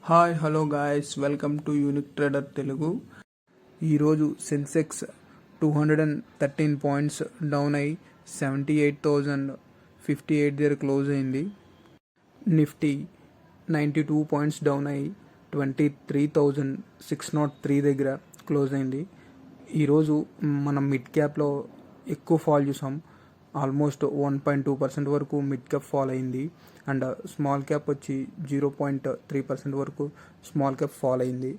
Hi hello guys, welcome to unique trader Telugu. ఈరోజు Sensex 213 points down అయి 78,058 దగ్గర క్లోజ్ అయింది. నిఫ్టీ 92 పాయింట్స్ డౌన్ అయి 23,603 దగ్గర క్లోజ్ అయింది. ఈరోజు మనం మిడ్ క్యాప్లో ఎక్కువ ఫాల్ చూసాం. ఆల్మోస్ట్ 1.2% వరకు మిడ్ క్యాప్ ఫాల్ అయింది. అండ్ స్మాల్ క్యాప్ వచ్చి 0.3% వరకు స్మాల్ క్యాప్ ఫాల్ అయింది.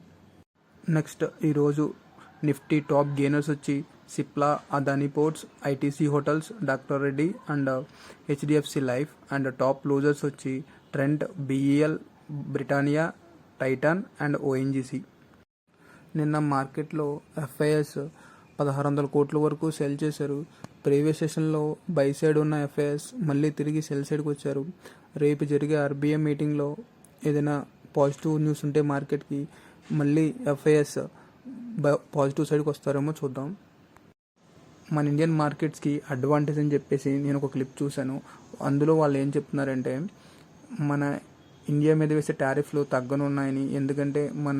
నెక్స్ట్ ఈరోజు నిఫ్టీ టాప్ గెయినర్స్ వచ్చి Cipla, Adani ports, ITC hotels, doctor Reddy and HDFC life. And top losers వచ్చి Trent, BEL, Britannia, Titan and ONGC. నిన్న మార్కెట్లో ఎఫ్ఐఎస్ 1,600 కోట్ల వరకు సెల్ చేశారు. ప్రీవియస్ సెషన్లో బై సైడ్ ఉన్న ఎఫ్ఐఎస్ మళ్ళీ తిరిగి సెల్ సైడ్కి వచ్చారు. రేపు జరిగే ఆర్బీఐ మీటింగ్లో ఏదైనా పాజిటివ్ న్యూస్ ఉంటే మార్కెట్కి మళ్ళీ ఎఫ్ఐఎస్ పాజిటివ్ సైడ్కి వస్తారేమో చూద్దాం. మన ఇండియన్ మార్కెట్స్కి అడ్వాంటేజ్ అని చెప్పేసి నేను ఒక క్లిప్ చూశాను. అందులో వాళ్ళు ఏం చెప్తున్నారంటే మన ఇండియా మీద వేసే టారిఫ్లు తగ్గనున్నాయని, ఎందుకంటే మన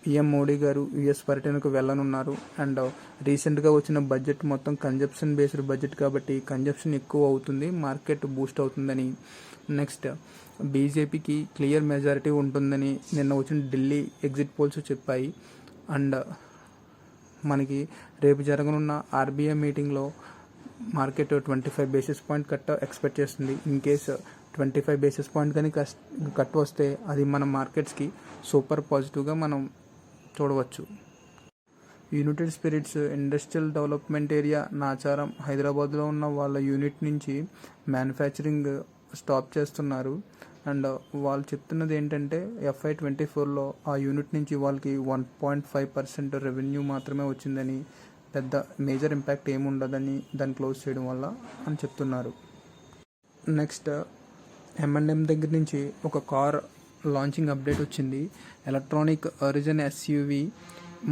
పిఎం మోడీ గారు యుఎస్ పర్యటనకు వెళ్ళనున్నారు. అండ్ రీసెంట్గా వచ్చిన బడ్జెట్ మొత్తం కన్జంప్షన్ బేస్డ్ బడ్జెట్ కాబట్టి కన్జంప్షన్ ఎక్కువ అవుతుంది, మార్కెట్ బూస్ట్ అవుతుందని. నెక్స్ట్ బీజేపీకి క్లియర్ మెజారిటీ ఉంటుందని నిన్న వచ్చిన ఢిల్లీ ఎగ్జిట్ పోల్స్ చెప్పాయి. అండ్ మనకి రేపు జరగనున్న ఆర్బీఐ మీటింగ్లో market 25 basis point cut expect చేస్తుంది. ఇన్ కేస్ 25 బేసిస్ పాయింట్ కానీ కట్ వస్తే అది మన మార్కెట్స్కి సూపర్ పాజిటివ్గా మనం చూడవచ్చు. United spirits industrial development area Nacharam హైదరాబాద్లో ఉన్న వాళ్ళ యూనిట్ నుంచి మ్యానుఫ్యాక్చరింగ్ స్టాప్ చేస్తున్నారు. అండ్ వాళ్ళు చెప్తున్నది ఏంటంటే FY24లో ఆ యూనిట్ నుంచి వాళ్ళకి 1.5% రెవెన్యూ మాత్రమే వచ్చిందని, పెద్ద మేజర్ ఇంపాక్ట్ ఏమి ఉండదని దాన్ని క్లోజ్ చేయడం వల్ల అని చెప్తున్నారు. నెక్స్ట్ M&M దగ్గర నుంచి ఒక కార్ లాంచింగ్ అప్డేట్ వచ్చింది. ఎలక్ట్రానిక్ ఒరిజిన్ ఎస్యూవీ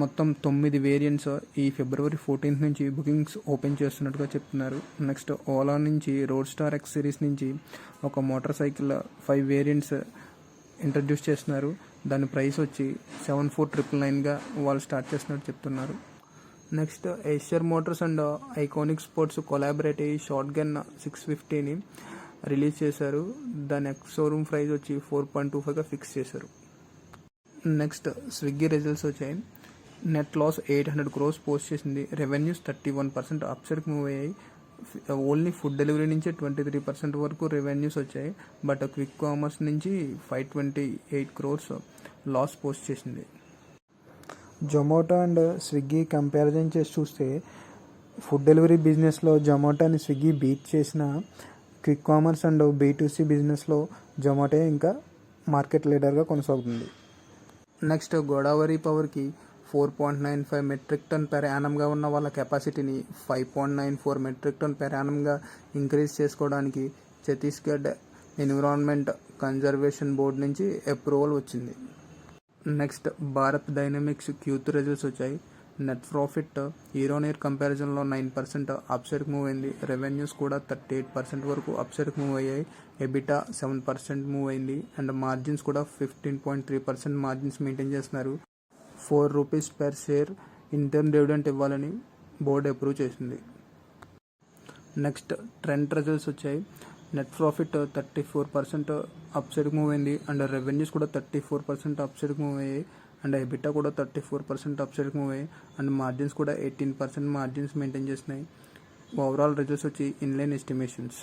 మొత్తం 9 వేరియంట్స్ ఈ February 14th నుంచి బుకింగ్స్ ఓపెన్ చేస్తున్నట్టుగా చెప్తున్నారు. నెక్స్ట్ ఓలా నుంచి రోడ్ స్టార్ X సిరీస్ నుంచి ఒక మోటార్ సైకిల్ 5 వేరియంట్స్ ఇంట్రడ్యూస్ చేస్తున్నారు. దాని ప్రైస్ వచ్చి 74,999గా వాళ్ళు స్టార్ట్ చేస్తున్నట్టు చెప్తున్నారు. Next ఏషియర్ Motors and iconic sports collaborate అయ్యి షార్ట్ గన్ 650ని రిలీజ్ చేశారు. దాని షోరూమ్ ప్రైస్ వచ్చి 4.25గా ఫిక్స్ చేశారు. నెక్స్ట్ స్విగ్గీ రిజల్ట్స్ వచ్చాయి. నెట్ లాస్ 800 crores పోస్ట్ చేసింది. రెవెన్యూస్ 31% అప్సైడ్కి మూవ్ అయ్యాయి. ఓన్లీ ఫుడ్ డెలివరీ నుంచి 23% వరకు రెవెన్యూస్ వచ్చాయి. బట్ క్విక్ కామర్స్ నుంచి 528 crores లాస్ పోస్ట్ చేసింది. జొమాటో అండ్ స్విగ్గీ కంపారిజన్ చేసి చూస్తే ఫుడ్ డెలివరీ బిజినెస్లో జొమాటో అని స్విగ్గీ బీట్ చేసిన, క్విక్ కామర్స్ అండ్ B2C బిజినెస్లో జొమాటో ఇంకా మార్కెట్ లీడర్గా కొనసాగుతుంది. నెక్స్ట్ గోదావరి పవర్కి 4.95 మెట్రిక్ టన్ పెర్ యానంగా ఉన్న వాళ్ళ కెపాసిటీని 5.94 మెట్రిక్ టన్ పెర్ యానంగా ఇంక్రీజ్ చేసుకోవడానికి ఛత్తీస్గఢ్ ఎన్విరాన్మెంట్ కన్జర్వేషన్ బోర్డు నుంచి అప్రూవల్ వచ్చింది. Next Bharat dynamics Q3 results వచ్చాయి. Net profit year on year కంపారిజన్లో 9% అప్సైడ్కి మూవ్ అయింది. రెవెన్యూస్ కూడా 38% వరకు అప్సైడ్కి మూవ్ అయ్యాయి. ఎబిటా 7% మూవ్ అయింది. అండ్ మార్జిన్స్ కూడా 15.3% మార్జిన్స్ మెయింటైన్ చేస్తున్నారు. 4 rupees per share intern dividend ఇవ్వాలని బోర్డు అప్రూవ్ చేసింది. నెక్స్ట్ ట్రెంట్ రిజల్ట్స్ వచ్చాయి. నెట్ ప్రాఫిట్ 34% అప్సైడ్కి మూవ్ అయింది. అండ్ రెవెన్యూస్ కూడా 34% అప్సైడ్కి మూవ్ అయ్యాయి. అండ్ ఎబిటా కూడా 34% అప్సైడ్కి మూవ్ అయ్యాయి. అండ్ మార్జిన్స్ కూడా 18% మార్జిన్స్ మెయింటైన్ చేస్తున్నాయి. ఓవరాల్ రిజల్ట్స్ వచ్చి ఇన్లైన్ ఎస్టిమేషన్స్.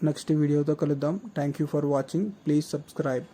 నెక్స్ట్ వీడియోతో కలుద్దాం. Thank you for watching. Please subscribe.